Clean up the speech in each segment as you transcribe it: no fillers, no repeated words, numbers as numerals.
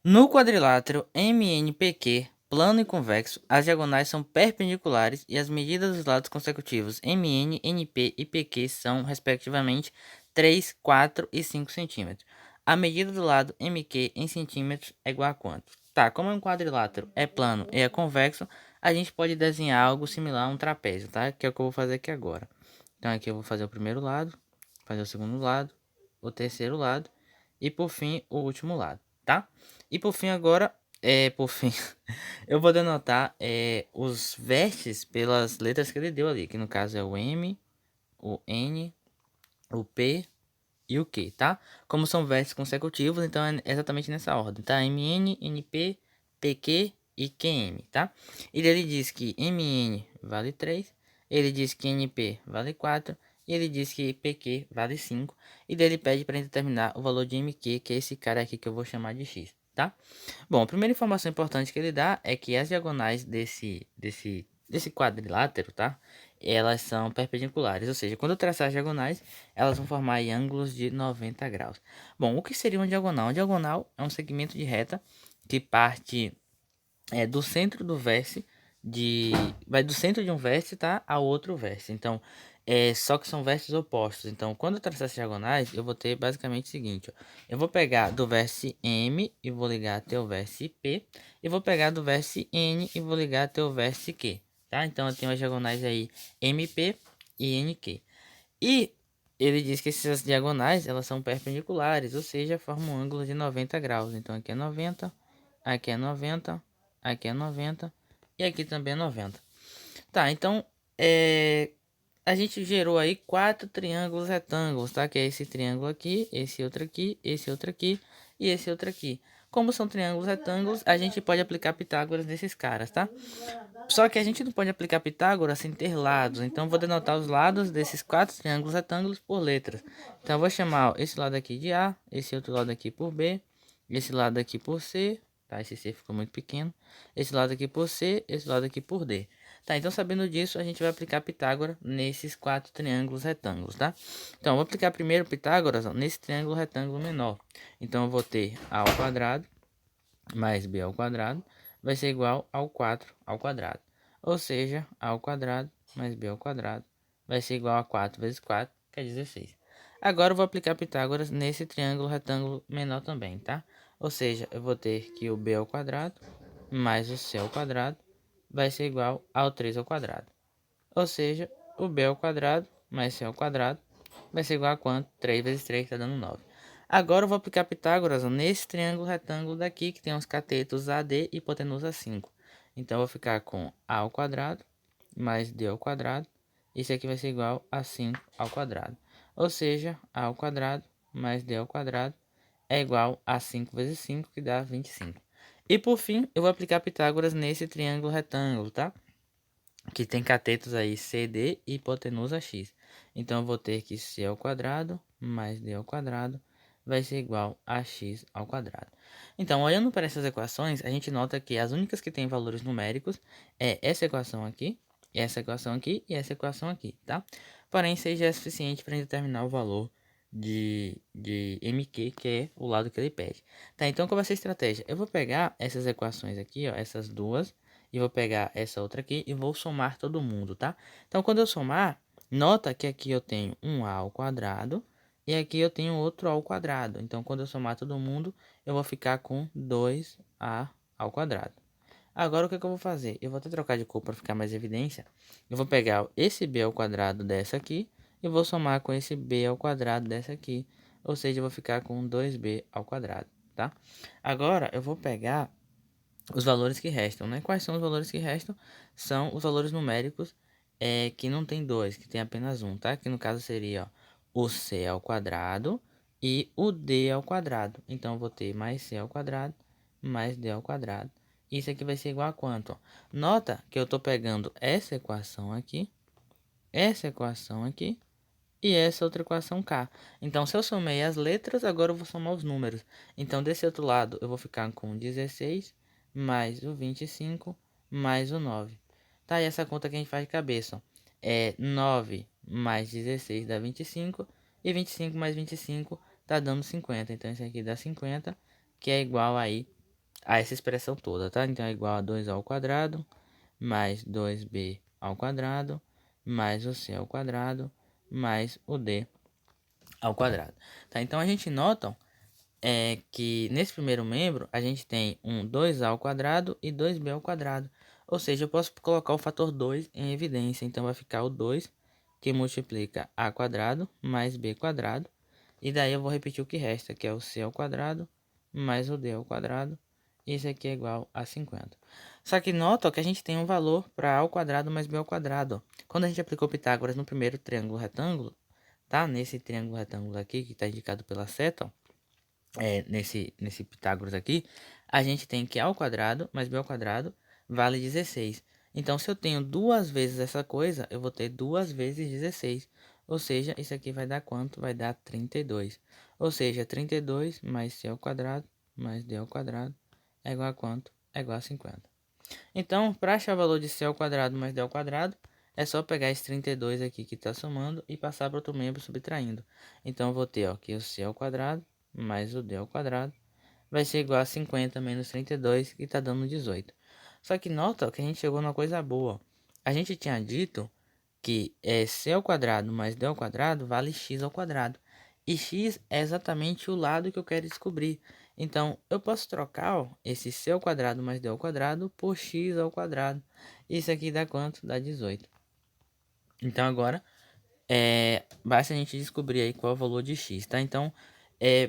No quadrilátero MNPQ, plano e convexo, as diagonais são perpendiculares e as medidas dos lados consecutivos MN, NP e PQ são, respectivamente, 3, 4 e 5 centímetros. A medida do lado MQ em centímetros é igual a quanto? Tá, como é um quadrilátero, é plano e é convexo, a gente pode desenhar algo similar a um trapézio, tá? Que é o que eu vou fazer aqui agora. Então aqui eu vou fazer o primeiro lado, fazer o segundo lado, o terceiro lado e por fim o último lado, tá? E por fim agora, por fim, eu vou denotar os vértices pelas letras que ele deu ali, que no caso é o M, o N, o P e o Q, tá? Como são vértices consecutivos, então é exatamente nessa ordem, tá? MN, NP, PQ e QM, tá? E ele diz que MN vale 3, ele diz que NP vale 4, e ele diz que PQ vale 5, e dele pede para determinar o valor de MQ, que é esse cara aqui que eu vou chamar de X, tá? Bom, a primeira informação importante que ele dá é que as diagonais desse quadrilátero, tá? Elas são perpendiculares, ou seja, quando eu traçar as diagonais, elas vão formar aí ângulos de 90 graus. Bom, o que seria uma diagonal? Uma diagonal é um segmento de reta que parte do centro do vértice vai do centro de um vértice, tá, ao outro vértice. Então, só que são vértices opostos. Então, quando eu traçar essas diagonais, eu vou ter basicamente o seguinte, ó. Eu vou pegar do vértice M e vou ligar até o vértice P, e vou pegar do vértice N e vou ligar até o vértice Q, tá? Então, eu tenho as diagonais aí MP e NQ. E ele diz que essas diagonais, elas são perpendiculares, ou seja, formam um ângulo de 90 graus. Então, aqui é 90, aqui é 90, aqui é 90 e aqui também é 90. Tá, então, a gente gerou aí quatro triângulos retângulos, tá? Que é esse triângulo aqui, esse outro aqui, esse outro aqui e esse outro aqui. Como são triângulos retângulos, a gente pode aplicar Pitágoras nesses caras, tá? Só que a gente não pode aplicar Pitágoras sem ter lados. Então, eu vou denotar os lados desses quatro triângulos retângulos por letras. Então, eu vou chamar ó, esse lado aqui de A, esse outro lado aqui por B, esse lado aqui por C, tá? Esse C ficou muito pequeno. Esse lado aqui por C, esse lado aqui por D. Tá, então sabendo disso, a gente vai aplicar Pitágoras nesses quatro triângulos retângulos, tá? Então, eu vou aplicar primeiro Pitágoras ó, nesse triângulo retângulo menor. Então, eu vou ter A ao quadrado mais B ao quadrado vai ser igual ao 4 ao quadrado. Ou seja, A ao quadrado mais B ao quadrado vai ser igual a 4 vezes 4, que é 16. Agora eu vou aplicar Pitágoras nesse triângulo retângulo menor também, tá? Ou seja, eu vou ter que o B ao quadrado mais o C ao quadrado vai ser igual ao 3 ao quadrado. Ou seja, o B ao quadrado mais C ao quadrado vai ser igual a quanto? 3 vezes 3 está dando 9. Agora eu vou aplicar Pitágoras ó, nesse triângulo retângulo daqui, que tem os catetos AD e hipotenusa 5. Então, eu vou ficar com A ao quadrado mais D ao quadrado. Isso aqui vai ser igual a 5 ao quadrado. Ou seja, A ao quadrado mais D ao quadrado é igual a 5 vezes 5, que dá 25. E por fim, eu vou aplicar Pitágoras nesse triângulo retângulo, tá? Que tem catetos aí CD e hipotenusa x. Então, eu vou ter que c ao quadrado mais d ao quadrado vai ser igual a x ao quadrado. Então, olhando para essas equações, a gente nota que as únicas que têm valores numéricos é essa equação aqui, essa equação aqui e essa equação aqui, tá? Porém, isso aí já é suficiente para determinar o valor de MQ, que é o lado que ele pede. Tá, então qual vai ser a estratégia? Eu vou pegar essas equações aqui, ó, essas duas, e vou pegar essa outra aqui e vou somar todo mundo, tá? Então, quando eu somar, nota que aqui eu tenho um A ao quadrado e aqui eu tenho outro A ao quadrado. Então, quando eu somar todo mundo, eu vou ficar com 2A ao quadrado. Agora, o que, que eu vou fazer? Eu vou até trocar de cor para ficar mais evidência. Eu vou pegar esse B ao quadrado dessa aqui e vou somar com esse B ao quadrado dessa aqui. Ou seja, eu vou ficar com 2B ao quadrado, tá? Agora, eu vou pegar os valores que restam, né? Quais são os valores que restam? São os valores numéricos que não tem dois, que tem apenas um, tá? Que no caso seria ó, o c ao quadrado e o d ao quadrado. Então, eu vou ter mais c ao quadrado mais d ao quadrado. Isso aqui vai ser igual a quanto? Ó? Nota que eu estou pegando essa equação aqui e essa outra equação k. Então, se eu somei as letras, agora eu vou somar os números. Então, desse outro lado, eu vou ficar com 16 mais o 25 mais o 9. Tá, e essa conta que a gente faz de cabeça, ó. 9 mais 16 dá 25 e 25 mais 25 tá dando 50. Então, isso aqui dá 50, que é igual aí a essa expressão toda, tá? Então é igual a 2a ao quadrado mais 2b ao quadrado mais o c ao quadrado mais o d ao quadrado, tá? Então a gente nota que nesse primeiro membro a gente tem um 2a ao quadrado e 2b ao quadrado. Ou seja, eu posso colocar o fator 2 em evidência. Então vai ficar o 2 que multiplica a quadrado mais b quadrado. E daí eu vou repetir o que resta, que é o c ao quadrado mais o d ao quadrado. Isso aqui é igual a 50. Só que nota que a gente tem um valor para a ao quadrado mais b ao quadrado. Quando a gente aplicou Pitágoras no primeiro triângulo retângulo, tá? Nesse triângulo retângulo aqui, que está indicado pela seta, ó, nesse Pitágoras aqui, a gente tem que a ao quadrado mais b ao quadrado vale 16. Então, se eu tenho duas vezes essa coisa, eu vou ter 2 vezes 16. Ou seja, isso aqui vai dar quanto? Vai dar 32. Ou seja, 32 mais c ao quadrado mais d ao quadrado é igual a quanto? É igual a 50. Então, para achar o valor de c ao quadrado mais d ao quadrado, é só pegar esse 32 aqui que está somando e passar para outro membro subtraindo. Então, eu vou ter ó, aqui o c ao quadrado mais o d ao quadrado vai ser igual a 50 menos 32, que está dando 18. Só que nota que a gente chegou numa coisa boa. A gente tinha dito que c ao quadrado mais d ao quadrado vale x ao quadrado. E x é exatamente o lado que eu quero descobrir. Então, eu posso trocar ó, esse c ao quadrado mais d ao quadrado por x ao quadrado. Isso aqui dá quanto? Dá 18. Então, agora, basta a gente descobrir aí qual é o valor de x, tá? Então,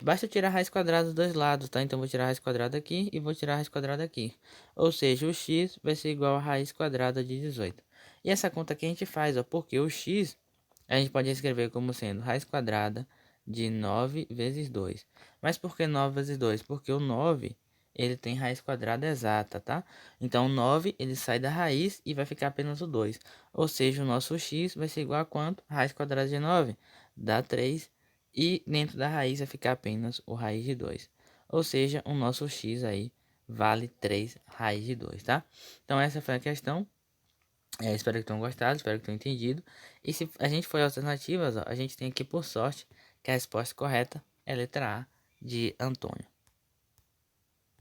basta tirar a raiz quadrada dos dois lados, tá? Então, vou tirar a raiz quadrada aqui e vou tirar a raiz quadrada aqui. Ou seja, o x vai ser igual a raiz quadrada de 18. E essa conta aqui a gente faz, ó, porque o x a gente pode escrever como sendo raiz quadrada de 9 vezes 2. Mas por que 9 vezes 2? Porque o 9 ele tem raiz quadrada exata, tá? Então, o 9 ele sai da raiz e vai ficar apenas o 2. Ou seja, o nosso x vai ser igual a quanto? Raiz quadrada de 9 dá 3. E dentro da raiz vai ficar apenas o raiz de 2. Ou seja, o nosso x aí vale 3 raiz de 2, tá? Então, essa foi a questão. Espero que tenham gostado, espero que tenham entendido. E se a gente for às alternativas, ó, a gente tem aqui por sorte que a resposta correta é a letra A de Antônio.